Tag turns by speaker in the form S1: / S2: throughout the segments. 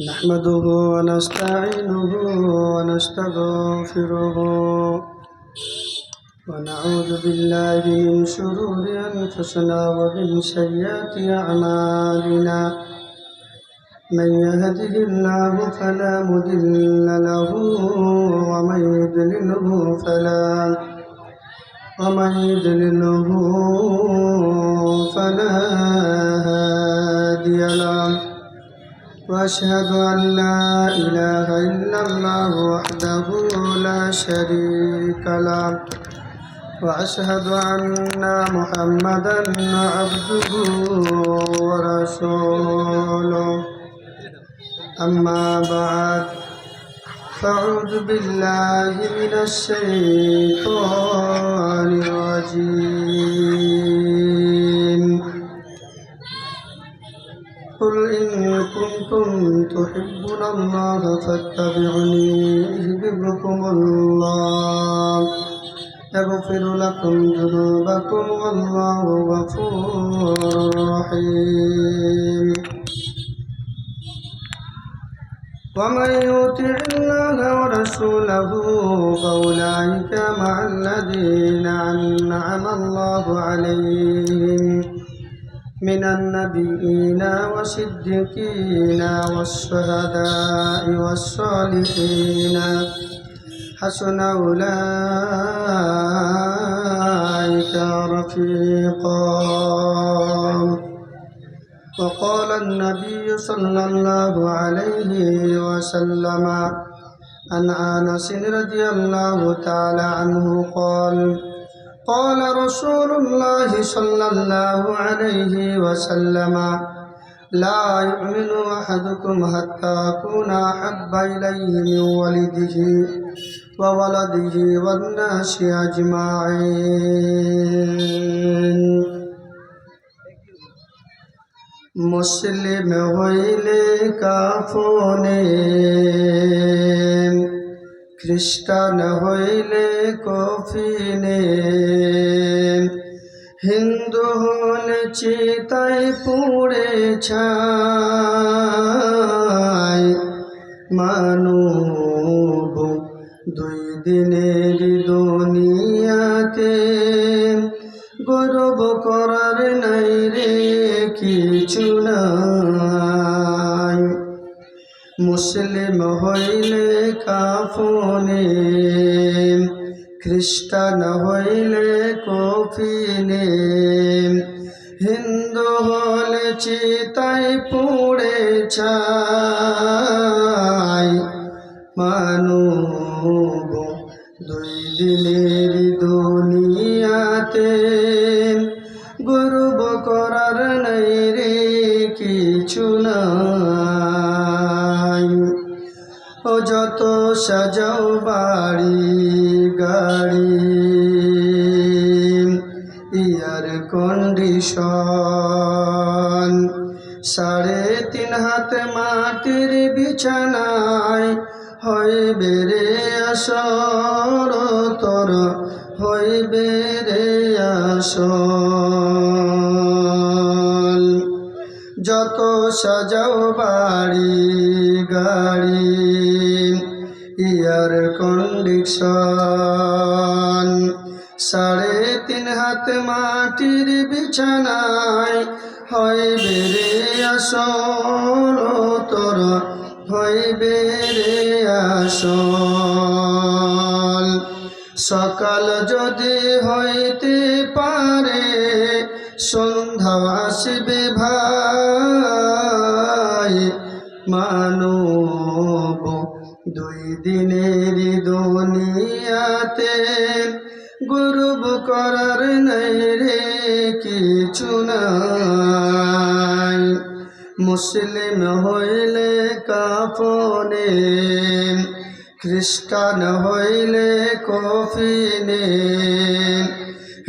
S1: نحمده ونستعينه ونستغفره ونعوذ بالله من شرور أنفسنا ومن سيئات أعمالنا من يهده الله فلا مضل له ومن يضلله فلا هادي له وأشهد أن لا إله إلا الله وحده لا شريك له وأشهد أن محمدا عبده ورسوله أما بعد فأعوذ بالله من الشيطان الرجيم قل إن كنتم تحبون الله فاتبعوني يحببكم الله يغفر لكم ذنوبكم والله غفور رحيم ومن يطع الله ورسوله فأولئك مع الذين أنعم الله عليهم من النبيين والصديقين والشهداء والصالحين حسن أولئك رفيقا وقال النبي صلى الله عليه وسلم عن أنس رضي الله تعالى عنه قال رسول الله صلى الله عليه وسلم لا يؤمن أحدكم حتى أكون أحب إليه من والده وولده والناس أجمعين মুসলিম হইলে কাফনে খ্রিস্টান হইলে কফিনে হিন্দু হলে চিতায় পুড়ে ছাই মানব দুই দিনের দুনিয়াতে গৌরব করার নাই রে কিছু নাই মুসলিম হইলে কাফনে খ্রিস্টান হইলে কফিনে হিন্দু হলে চিতায় পুড়ে ছাই মানব দুই দিনের দুনিয়াতে গৌরব করার নাই রে কিছু নাই ও যত সাজাও বাড়ি গাড়ি এয়ার কন্ডিশন 3.5 হাত মাটির বিছানায় হইবে রে আসর তোর হইবে রে আসল যত সাজাও বাড়ি গাড়ি এয়ার কন্ডিশন 3.5 হাত মাটির বিছানায় হইবে রে আসল তোর হইবে রে আসল সকাল যদি হইতে পারে সন্ধ্যা আসবে ভাই মানব দুই দিনের দুনিয়াতে গৌরব করার নাই রে কিছু নাই মুসলিম হইলে কাফনে খ্রিস্টান হইলে কফিনে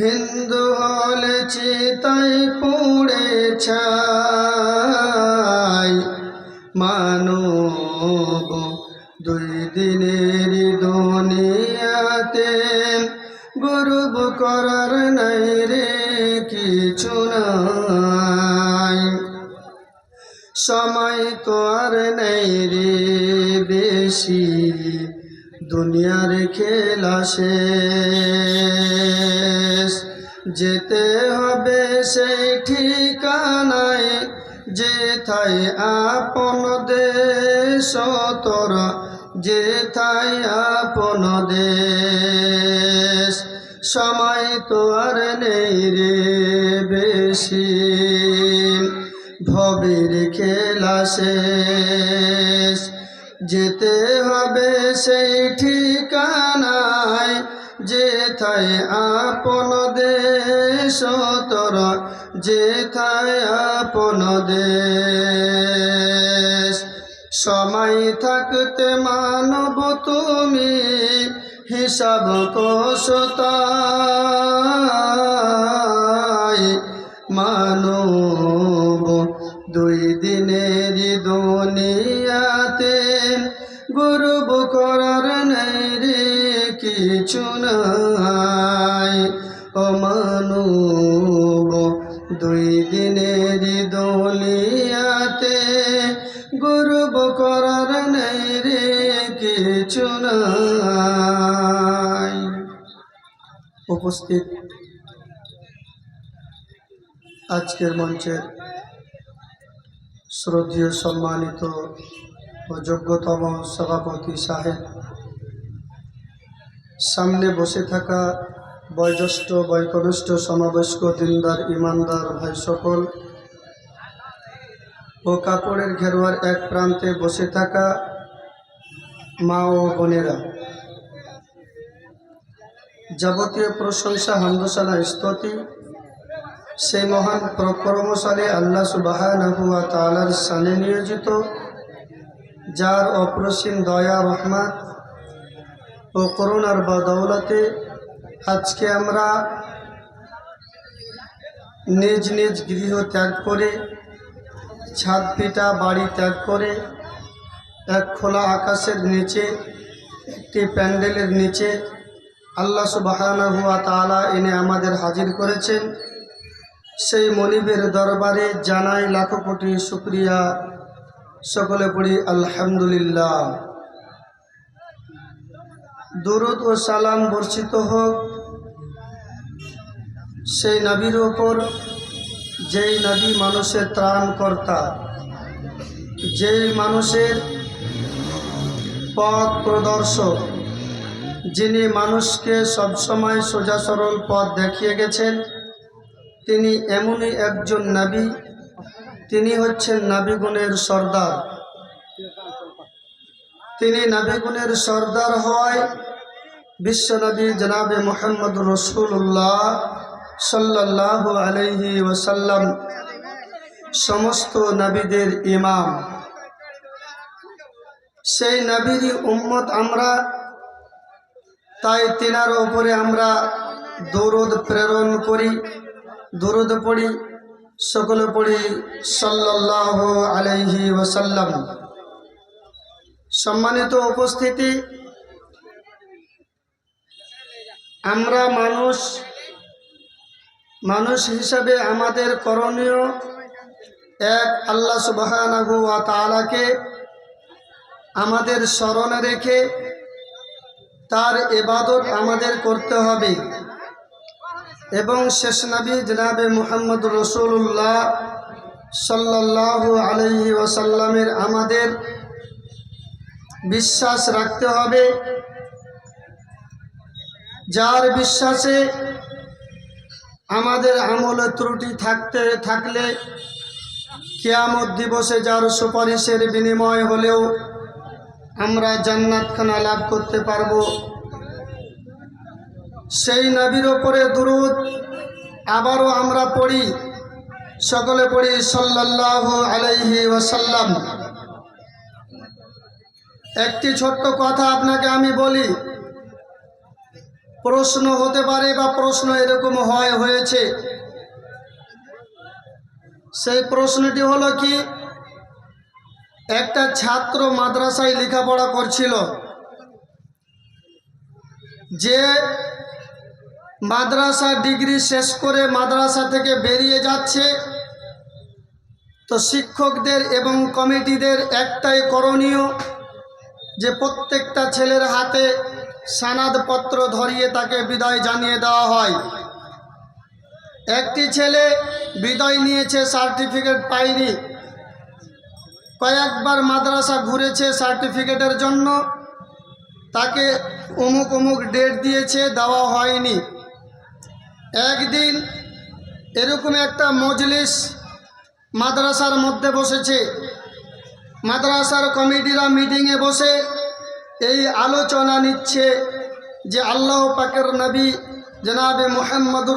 S1: হিন্দু হলে চিতায় পুড়ে ছাই মানব দুই দিনের দুনিয়াতে গৌরব করার নাই রে কিছু নাই সময় তো আর নেই রে বেশি, দুনিয়ার খেলা শেষ। যেতে হবে সেই ঠিকানায় যেথায় আপন দেশ তোরা, যেথায় আপন দেশ। সময় তো আর নেই রে বেশি, ভবের খেলা শেষ। যেতে হবে সেই ঠিকানায় যেথায় আপন দেশ তোরা, যেথায় আপন দেশ। সময় থাকতে মানব তুমি হিসাব কষতায়, মানব দুই দিনের দুনিয়াতে, গর্ব করার নেই রে কিছু নাই। ও মানব দুই দিনের দুনিয়াতে, গর্ব করার নেই রে কিছু নাই। উপস্থিত আজকের মঞ্চের শ্রদ্ধেয় সম্মানিত ও যোগ্যতম সভাপতি সাহেব, সামনে বসে থাকা বয়োজ্যেষ্ঠ বয়কনিষ্ঠ সমাবয়স্ক দিনদার ইমানদার ভাই সকল ও কাপড়ের ঘেরোয়ার এক প্রান্তে বসে থাকা মা ও বোনেরা, যাবতীয় প্রশংসা হামদসানা স্তুতি সেই মহান পরাক্রমশালী আল্লাহ সুবহানাহু ওয়া তাআলার শানে নিয়োজিত, যার অপরিসীম দয়া রহমত ও করুণার বদৌলতে আজকে আমরা নিজ নিজ গৃহ ত্যাগ করে, ছাদ পিটা বাড়ি ত্যাগ করে, এক খোলা আকাশের নিচে একটি প্যান্ডেলের নিচে আল্লাহ সুবহানাহু ওয়া তাআলা এনে আমাদের হাজির করেছেন। সেই মনিবের দরবারে জানাই লাখো কোটি শুকরিয়া। সকলে পড়ি আলহামদুলিল্লাহ। দুরূদ ও সালাম বর্ষিত হোক সেই নবীর ওপর, যেই নবী মানুষের ত্রাণকর্তা, যেই মানুষের পথ প্রদর্শক, যিনি মানুষকে সবসময় সোজা সরল পথ দেখিয়ে গেছেন। তিনি এমনই একজন নবী, তিনি হচ্ছেন নবীগণের সর্দার। তিনি নবীগণের সর্দার হওয়ায় বিশ্বনবী জনাবে মুহাম্মদ রাসূলুল্লাহ সাল্লাল্লাহু আলাইহি ওয়াসাল্লাম সমস্ত নবীদের ইমাম। সেই নবীরই উম্মত আমরা, তাই তিনার উপরে আমরা দরুদ প্রেরণ করি, দরুদ পড়ি, সকলে পড়ি সাল্লাল্লাহু আলাইহি ওয়াসাল্লাম। সম্মানিত উপস্থিতি, আমরা মানুষ হিসাবে আমাদের করণীয় এক আল্লাহ সুবহানাহু ওয়া তাআলাকে আমাদের স্মরণে রেখে তার ইবাদত আমাদের করতে হবে এবং শেষ নবী জনাবে মুহাম্মদ রাসূলুল্লাহ সাল্লাল্লাহু আলাইহি ওয়াসাল্লামের আমাদের বিশ্বাস রাখতে হবে, যার বিশ্বাসে আমাদের আমল ত্রুটি থাকলে কিয়ামত দিবসে যার সুপারিশের বিনিময় হলেও আমরা জান্নাতখানা লাভ করতে পারব। সেই নবীর ওপরে দুরূদ আবারও আমরা পড়ি, সকলে পড়ি সাল্লাল্লাহু আলাইহি ওয়াসাল্লাম। একটি ছোট্ট কথা আপনাকে আমি বলি, প্রশ্ন হতে পারে বা প্রশ্ন এরকম হয়েছে। সেই প্রশ্নটি হলো কি, একটা ছাত্র মাদ্রাসায় লেখাপড়া করছিল, যে মাদ্রাসা ডিগ্রি শেষ করে মাদ্রাসা থেকে বেরিয়ে যাচ্ছে, তো শিক্ষকদের এবং কমিটিদের একটাই করণীয় যে প্রত্যেকটা ছেলের হাতে সনদপত্র ধরিয়ে তাকে বিদায় জানিয়ে দেওয়া হয়। একটি ছেলে বিদায় নিয়েছে, সার্টিফিকেট পায়নি, কয়েকবার মাদ্রাসা ঘুরেছে সার্টিফিকেটের জন্য, তাকে অমুক অমুক ডেট দিয়েছে, দেওয়া হয়নি। একদিন এরকম একটা মজলিস মাদ্রাসার মধ্যে বসেছে, মাদ্রাসার কমিটিরা মিটিংয়ে বসে এই আলোচনা নিচ্ছে যে আল্লাহ পাকের নবী জনাবে মুহাম্মদ